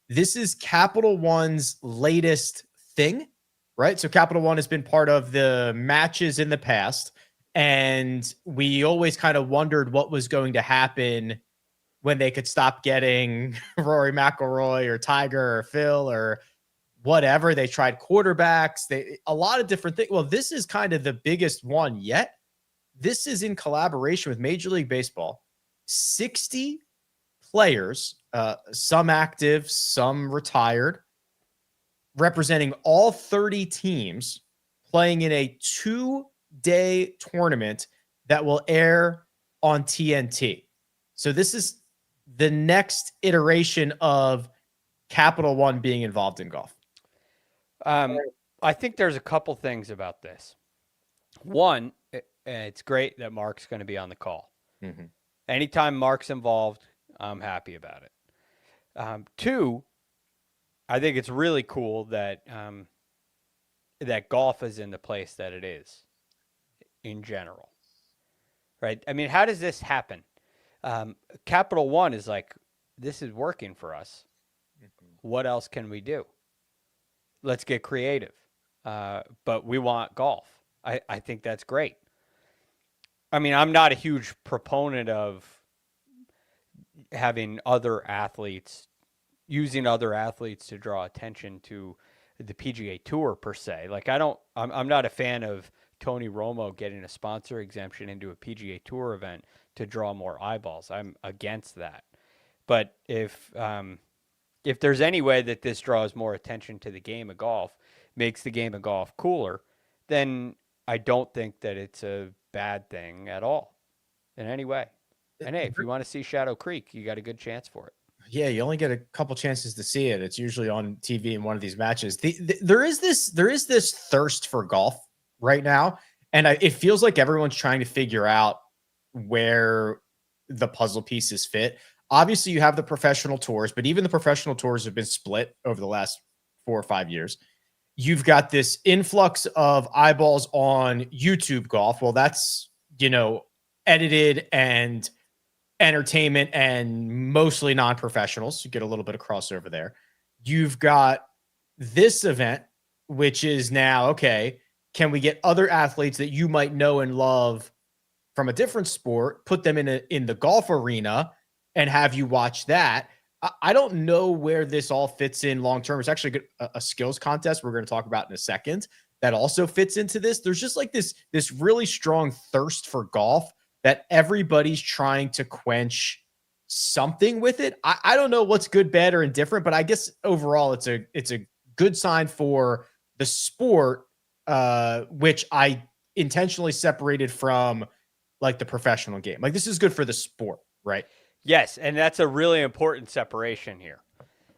This is Capital One's latest thing, right? So Capital One has been part of the matches in the past, and we always kind of wondered what was going to happen when they could stop getting Rory McIlroy or Tiger or Phil or whatever. They tried quarterbacks, a lot of different things. Well, this is kind of the biggest one yet. This is in collaboration with Major League Baseball. 60 players, some active, some retired, representing all 30 teams, playing in a 2-day tournament that will air on TNT. So this is the next iteration of Capital One being involved in golf. I think there's a couple things about this. One, it's great that Mark's going to be on the call. Mm-hmm. Anytime Mark's involved, I'm happy about it. Two, I think it's really cool that that golf is in the place that it is in general, right? I mean, how does this happen? Capital One is like, this is working for us. What else can we do? Let's get creative. But we want golf. I think that's great. I mean, I'm not a huge proponent of having other athletes, using other athletes to draw attention to the PGA Tour per se. Like, I'm not a fan of Tony Romo getting a sponsor exemption into a PGA Tour event to draw more eyeballs. I'm against that. But if there's any way that this draws more attention to the game of golf, makes the game of golf cooler, then I don't think that it's a bad thing at all in any way. And hey, if you want to see Shadow Creek, you got a good chance for it. Yeah, you only get a couple chances to see it. It's usually on TV in one of these matches. There is this thirst for golf right now, and it feels like everyone's trying to figure out where the puzzle pieces fit. Obviously, you have the professional tours, but even the professional tours have been split over the last 4 or 5 years. You've got this influx of eyeballs on YouTube golf. Well, that's, edited and entertainment and mostly non-professionals. You get a little bit of crossover there. You've got this event, which is now, okay, can we get other athletes that you might know and love from a different sport, put them in the golf arena and have you watch that? I don't know where this all fits in long term. It's actually a skills contest we're going to talk about in a second that also fits into this. There's just like this really strong thirst for golf that everybody's trying to quench something with it. I don't know what's good, bad, or indifferent, but I guess overall it's a good sign for the sport, which I intentionally separated from like the professional game. Like, this is good for the sport, right? Yes, and that's a really important separation here.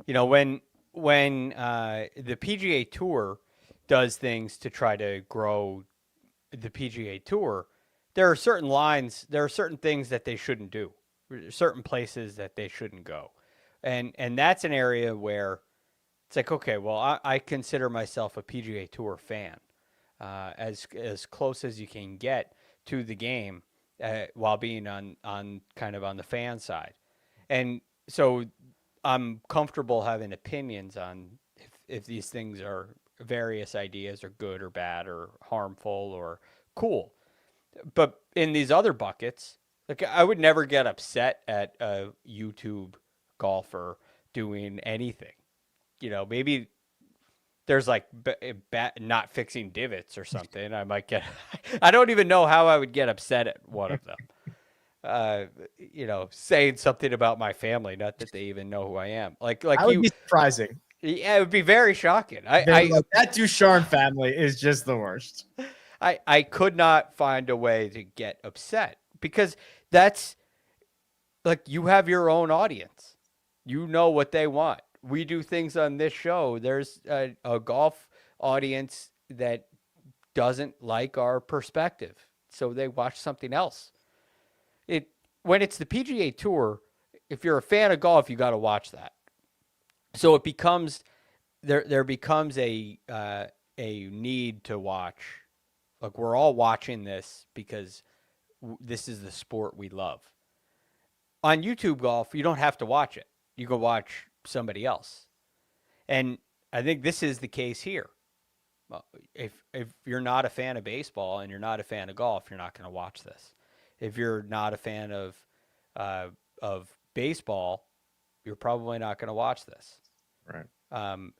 When the PGA Tour does things to try to grow the PGA Tour, there are certain lines, there are certain things that they shouldn't do, certain places that they shouldn't go. And that's an area where it's like, okay, well, I consider myself a PGA Tour fan, as close as you can get to the game, while being on kind of on the fan side. And so I'm comfortable having opinions on if these things are, various ideas are good or bad or harmful or cool. But in these other buckets, like, I would never get upset at a YouTube golfer doing anything. Maybe there's like not fixing divots or something. I might get, I don't even know how I would get upset at one of them. Saying something about my family, not that they even know who I am. Like that would be surprising. Yeah, it would be very shocking. That Ducharme family is just the worst. I could not find a way to get upset because that's like, you have your own audience. You know what they want. We do things on this show. There's a golf audience that doesn't like our perspective, so they watch something else. When it's the PGA Tour, if you're a fan of golf, you got to watch that. So it becomes there becomes a need to watch. Like, we're all watching this because this is the sport we love. On YouTube golf, you don't have to watch it. You go watch somebody else. And I think this is the case here. If you're not a fan of baseball and you're not a fan of golf, you're not going to watch this. If you're not a fan of baseball, you're probably not going to watch this. Right.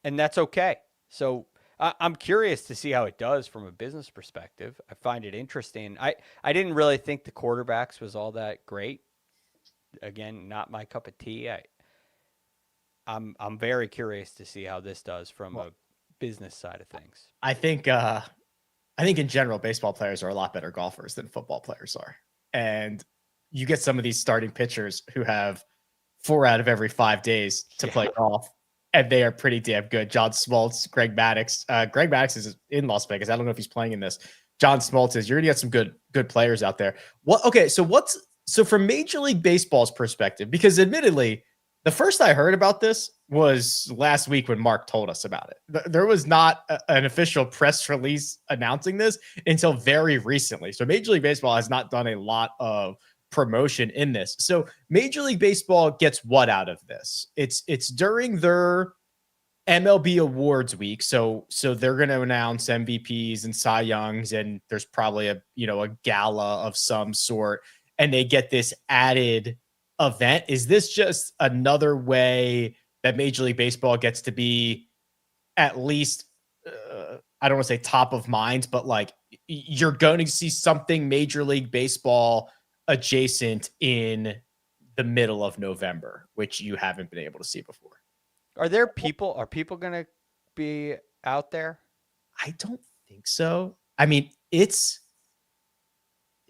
And that's okay. So I'm curious to see how it does from a business perspective. I find it interesting. I didn't really think the quarterbacks was all that great. Again, not my cup of tea. I'm very curious to see how this does from a business side of things. I think in general, baseball players are a lot better golfers than football players are. And you get some of these starting pitchers who have 4 out of every 5 days to play golf, and they are pretty damn good. John Smoltz, Greg Maddux. Greg Maddux is in Las Vegas. I don't know if he's playing in this. John Smoltz is. You're gonna get some good players out there. So from Major League Baseball's perspective, because admittedly, the first I heard about this was last week when Mark told us about it. There was not an official press release announcing this until very recently. So Major League Baseball has not done a lot of promotion in this. So Major League Baseball gets what out of this? It's during their MLB awards week. So they're going to announce MVPs and Cy Youngs, and there's probably a gala of some sort, and they get this added event. Is this just another way that Major League Baseball gets to be at least, I don't want to say top of mind, but like you're going to see something Major League Baseball adjacent in the middle of November, which you haven't been able to see before? Are people going to be out there? I don't think so. I mean,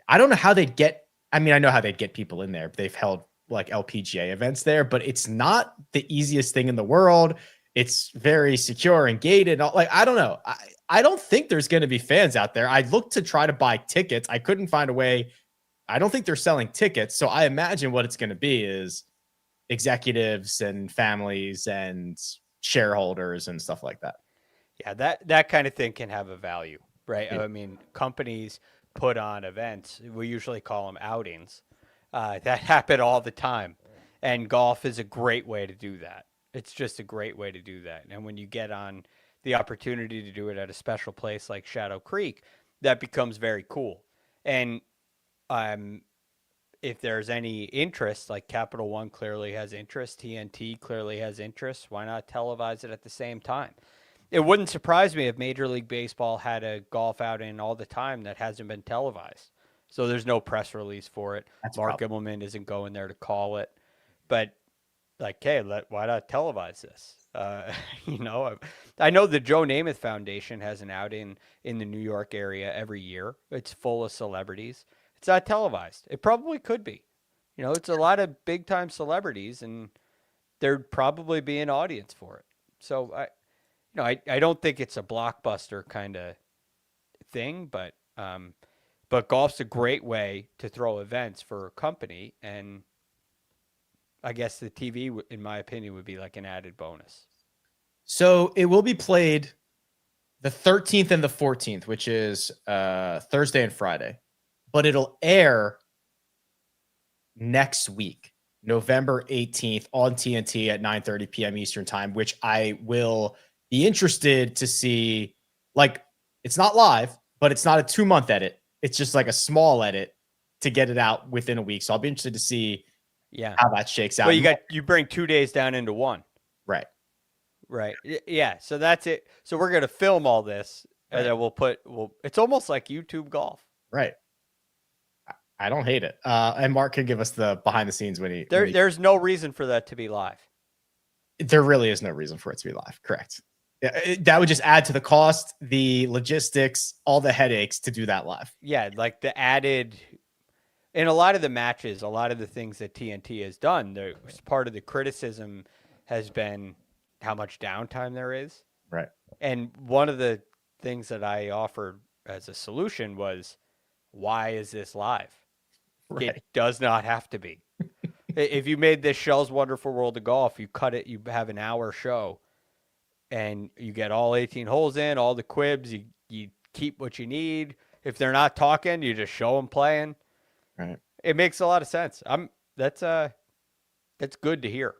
I don't know how they'd get, I know how they'd get people in there. They've held like LPGA events there, but it's not the easiest thing in the world. It's very secure and gated. I don't know. I don't think there's going to be fans out there. I looked to try to buy tickets. I couldn't find a way. I don't think they're selling tickets. So I imagine what it's going to be is executives and families and shareholders and stuff like that. Yeah, that kind of thing can have a value, right? Yeah. I mean, companies put on events. We usually call them outings. That happen all the time. And golf is a great way to do that. It's just a great way to do that. And when you get on the opportunity to do it at a special place like Shadow Creek, that becomes very cool. And if there's any interest, like Capital One clearly has interest, TNT clearly has interest, why not televise it at the same time? It wouldn't surprise me if Major League Baseball had a golf outing all the time that hasn't been televised. So there's no press release for it. Mark Immelman isn't going there to call it. But like, hey, why not televise this? I know the Joe Namath Foundation has an outing in the New York area every year. It's full of celebrities. It's not televised. It probably could be. It's a lot of big time celebrities, and there'd probably be an audience for it. So I don't think it's a blockbuster kind of thing, but golf's a great way to throw events for a company, and I guess the TV, in my opinion, would be like an added bonus. So it will be played the 13th and the 14th, which is Thursday and Friday, but it'll air next week, November 18th on TNT at 9:30 p.m. Eastern time, which I will be interested to see. Like, it's not live, but it's not a 2-month edit. It's just like a small edit to get it out within a week. So I'll be interested to see how that shakes out. Well, you bring 2 days down into one. Right. Yeah. So that's it. So we're going to film all this, and then it's almost like YouTube golf. Right. I don't hate it. And Mark can give us the behind the scenes when there's no reason for that to be live. There really is no reason for it to be live. Correct. That would just add to the cost, the logistics, all the headaches to do that live. Yeah, like the added, in a lot of the matches, a lot of the things that TNT has done, part of the criticism has been how much downtime there is. Right. And one of the things that I offered as a solution was, why is this live? Right. It does not have to be. If you made this Shell's Wonderful World of Golf, you cut it, you have an hour show, and you get all 18 holes in, all the quibs, you keep what you need. If they're not talking, you just show them playing. Right. It makes a lot of sense. That's good to hear.